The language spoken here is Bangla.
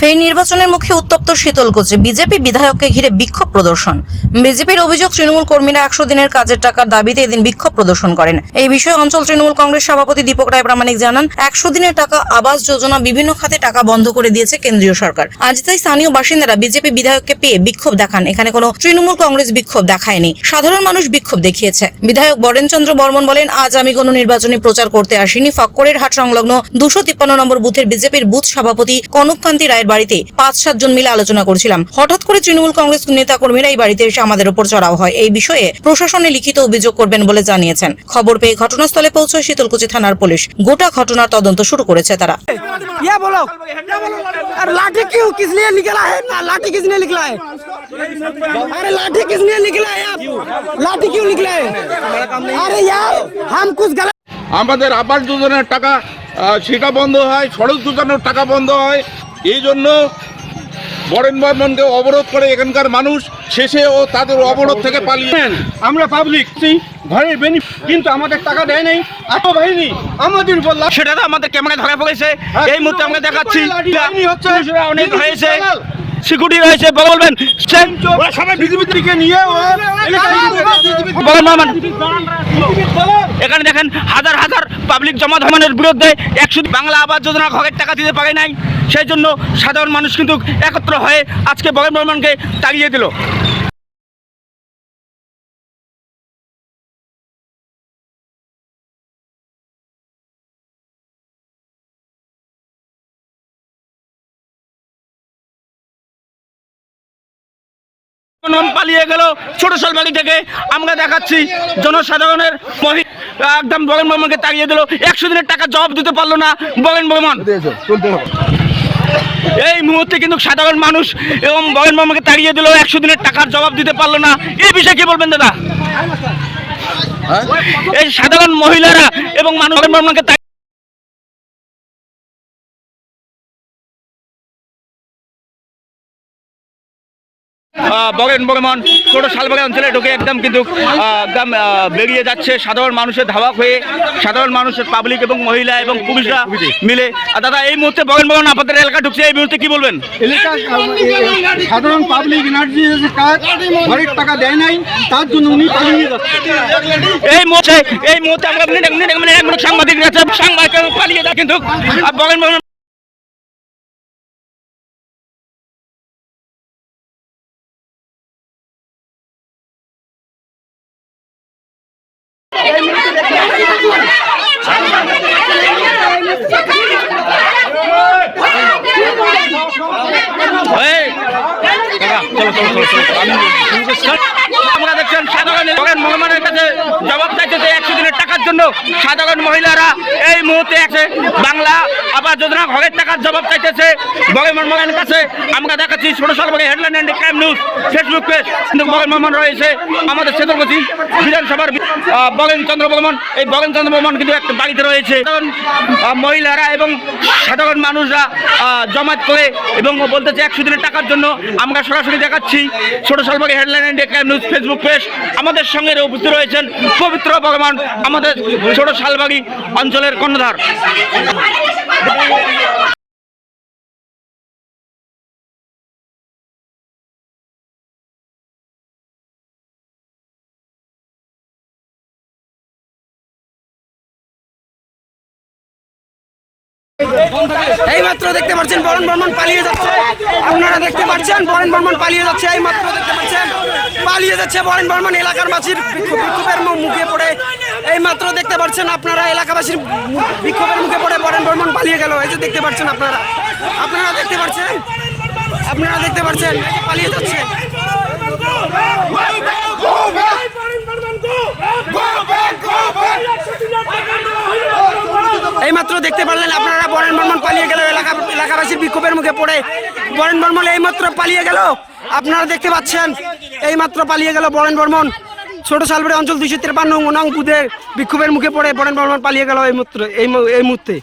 ফের নির্বাচনের মুখে উত্তপ্ত শীতলকুচি। বিজেপি বিধায়ককে ঘিরে বিক্ষোভ প্রদর্শন। বিজেপির অভিযোগ, তৃণমূল কর্মীরা 100 দিনের কাজের টাকার দাবিতে এদিন বিক্ষোভ প্রদর্শন করেন। এই বিষয়ে অঞ্চল তৃণমূল কংগ্রেস সভাপতি দীপক রায় প্রামাণিক জানান, 100 দিনের টাকা, আবাস যোজনা, বিভিন্ন খাতে টাকা বন্ধ করে দিয়েছে কেন্দ্রীয় সরকার। আজ তাই স্থানীয় বাসিন্দারা বিজেপি বিধায়ককে পেয়ে বিক্ষোভ দেখান। এখানে কোনো তৃণমূল কংগ্রেস বিক্ষোভ দেখায়নি, সাধারণ মানুষ বিক্ষোভ দেখিয়েছে। বিধায়ক বরেনচন্দ্র বর্মন বলেন, আজ আমি কোনো নির্বাচনী প্রচার করতে আসিনি। ফক্করের হাট সংলগ্ন 253 নম্বর বুথের বিজেপির বুথ সভাপতি কনককান্তি রায়ের বাড়িতে 5-7 জন মিলে আলোচনা করছিলাম। হঠাৎ করে তৃণমূল কংগ্রেস নেতা কর্মীরা এই বাড়িতে এসে আমাদের উপর চড়াও হয়। এই বিষয়ে প্রশাসনে লিখিত অভিযোগ করবেন বলে জানিয়েছেন। খবর পেয়ে ঘটনাস্থলে পৌঁছয় শীতলকুচি থানার পুলিশ। গোটা ঘটনার তদন্ত শুরু করেছে তারা। लाठी क्यों, किस लिए निकला है? लाठी किसने निकला है? अरे लाठी किसने निकला है? आप लाठी क्यों निकला है? अरे यार हम कुछ गलत। আমাদের আবাস যোজনার টাকা সেটা বন্ধ হয়, সড়ক যোজনার টাকা বন্ধ হয়। এই জন্য বরেন বর্মনকে অবরোধ করে এখানকার মানুষ, শেষে ও তাদের অবরোধ থেকে পালিয়ে। আমরা পাবলিক ঘরের বেনিফিট, কিন্তু আমাদের টাকা দেয় নাই। এত বাহিনী আমাদের উপর, সেটা তো আমাদের ক্যামেরা ধরা পড়েছে। এই মুহূর্তে আমরা দেখাচ্ছি অনেক হয়েছে, সিকিউরিটি রয়েছে। বলবেন সবাই বিজেপি থেকে নিয়ে এখানে দেখেন হাজার হাজার পাবলিক জমা ধর্মের বিরুদ্ধে 100 বাংলা আবাস যোজনা ঘরের টাকা দিতে পারে নাই। সেই জন্য সাধারণ মানুষ কিন্তু একত্র হয়ে আজকে বরেন বর্মনকে তাড়িয়ে দিল। পালিয়ে গেল ছোট শালবাড়ি থেকে। আমরা দেখাচ্ছি জনসাধারণের একদম বরেন বর্মনকে তাড়িয়ে দিল। 100 দিনের টাকা জবাব দিতে পারলো না বরেন বর্মন। এই মুহূর্তে কিন্তু সাধারণ মানুষ এবং বরেন বর্মনকে তাড়িয়ে দিল, 100 দিনের টাকার জবাব দিতে পারলো না। এই বিষয়ে কি বলবেন দাদা? এই সাধারণ মহিলারা এবং মানুষ বরেন বর্মনকে বরেন বর্মন ছোট শালবাড়ি অঞ্চলে ঢুকে একদম কিন্তু একদম বেরিয়ে যাচ্ছে সাধারণ মানুষের ধাওয়া হয়ে, সাধারণ মানুষের পাবলিক এবং মহিলা এবং পুরুষরা মিলে। দাদা, এই মুহূর্তে বরেন বর্মন আপনাদের এলাকা ঢুকছে, এই মুহূর্তে কি বলবেন? সাধারণ পাবলিক এনার্জি ঘরের টাকা দেয় নাই, তার জন্য উনি পালিয়ে যাচ্ছে। এই মুহূর্তে আমরা সাংবাদিক পালিয়ে যায়, কিন্তু বরেন বর্মন আমরা দেখছেন সাধারণ বরেন বর্মনের কাছে জবাব চাইতেছে 100 দিনের টাকার জন্য। সাধারণ মহিলারা এই মুহূর্তে আছে বাংলা আবাস যোজনা ঘরের টাকার জবাব চাইতেছে বরেন বর্মনের কাছে। আমরা দেখাচ্ছি Chhoto Shalbari headline and crime news Facebook page. কিন্তু বরেন বর্মন রয়েছে আমাদের শীতলকুচি বিধানসভার বরেনচন্দ্র বর্মন। এই বরেনচন্দ্র বর্মন কিন্তু একটা বাড়িতে রয়েছে। মহিলারা এবং সাধারণ মানুষরা জমায়েত করে এবং বলতেছে 100 দিনের টাকার জন্য। আমরা সরাসরি দেখাচ্ছি Chhoto Shalbari headline and crime news Facebook page. আমাদের সঙ্গে উপস্থিত রয়েছেন পবিত্র বর্মন, আমাদের ছোট শালবাড়ি অঞ্চলের কর্ণধার। এই মাত্র দেখতে পাচ্ছেন বরেন বর্মন পালিয়ে যাচ্ছে। আপনারা দেখতে পাচ্ছেন বরেন বর্মন পালিয়ে যাচ্ছে। এই মাত্র দেখতে পাচ্ছেন পালিয়ে যাচ্ছে বরেন বর্মন এলাকার বাসীর বিক্ষোভের মুখে পড়ে। এই মাত্র দেখতে পাচ্ছেন আপনারা এলাকাবাসীর বিক্ষোভের মুখে পড়ে বরেন বর্মন পালিয়ে গেল। এই যে দেখতে পাচ্ছেন আপনারা দেখতে পাচ্ছেন পালিয়ে যাচ্ছে। এই মাত্র দেখতে পারলেন আপনারা বরেন বর্মন পালিয়ে গেল এলাকাবাসীর বিক্ষোভের মুখে পড়ে। বরেন বর্মন এই মাত্র পালিয়ে গেল। আপনারা দেখতে পাচ্ছেন এই মাত্র পালিয়ে গেল বরেন বর্মন। ছোট শালবাড়ি অঞ্চল 253 নং বুথের বিক্ষোভের মুখে পড়ে বরেন বর্মন পালিয়ে গেল এই মুহূর্তে।